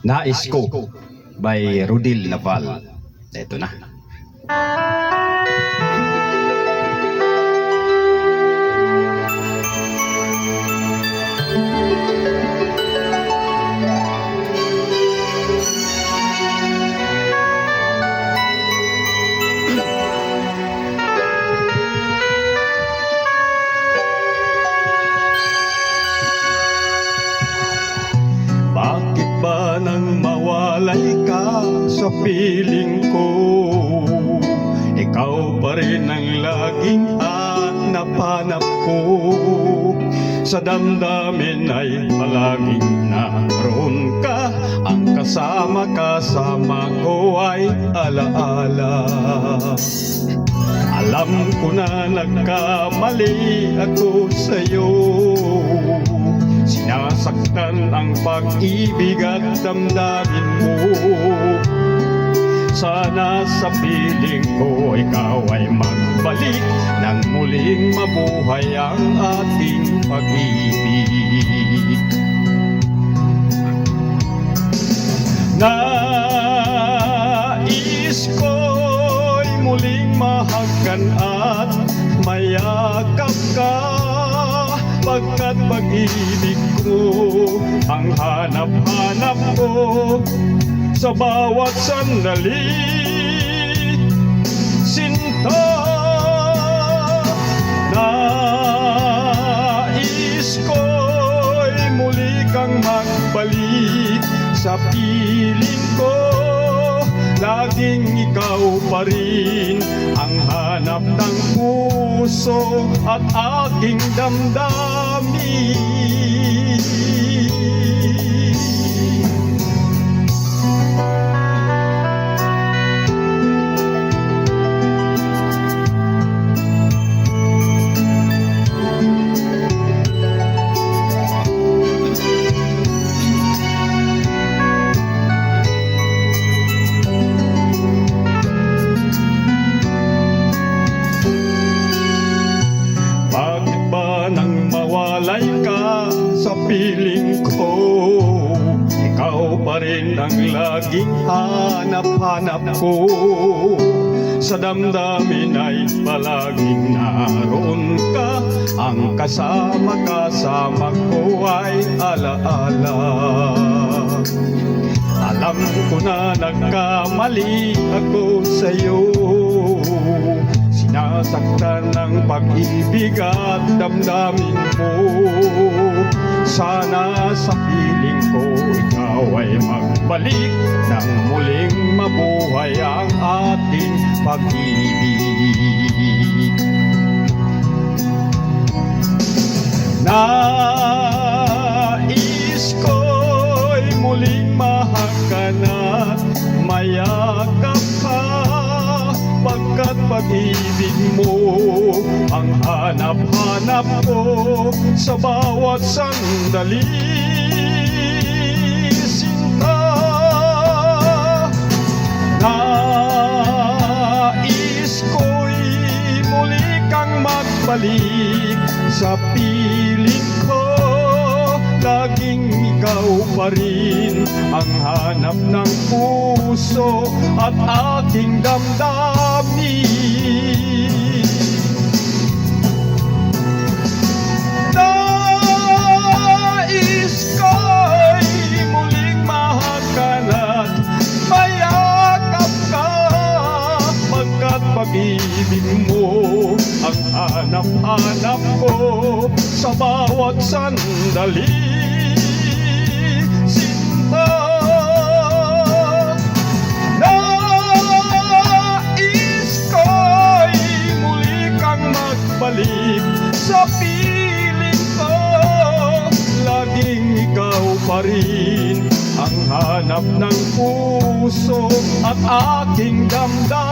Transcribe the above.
Nais Ko by Rodil Naval. Ito na. Bakit ba nang mawalay ka sa piling ko? Ikaw pa rin ang laging hanap-hanap ko. Sa damdamin ay palaging naroon ka. Ang kasama ko ay alaala. Alam ko na nagkamali ako sa'yo. Sinasaktan ang pag-ibig at damdamin mo. Sana sa piling ko ikaw ay magbalik nang muling mabuhay ang ating pag-ibig. Nais ko'y muling mahagkan at mayakap ka, pagkat pag-ibig ko ang hanap-hanap ko sa bawat sandali. Sinta, nais ko'y muli kang magbalik sa piling ko. Laging ikaw pa rin ang hanap ng puso at aking damdamin. Mawalay ka sa piling ko, ikaw pa rin ang laging hanap-hanap ko. Sa damdamin ay palaging naroon ka. Ang kasama ko ay alaala. Alam ko na nagkamali ako sa'yo. Sinasaktan ng pag-ibig at damdamin mo. Sana sa piling ko ikaw ay magbalik nang muling mabuhay ang ating pag-ibig. Nais ko'y muling mahagkan at mayakap ka, pagkat pag-ibig mo ang hanap-hanap ko sa bawat sandali. Sinta, nais ko'y muli kang magbalik sa piling ko. Laging ikaw pa rin ang hanap ng puso at aking damdamin. Nais ko'y muling mahagkan at mayakap ka, pagkat pag-ibig mo ang hanap-hanap ko sa bawat sandali. Sinta, nais ko'y muli kang magbalik sa piling ko. Laging ikaw pa rin ang hanap ng puso at aking damdamin.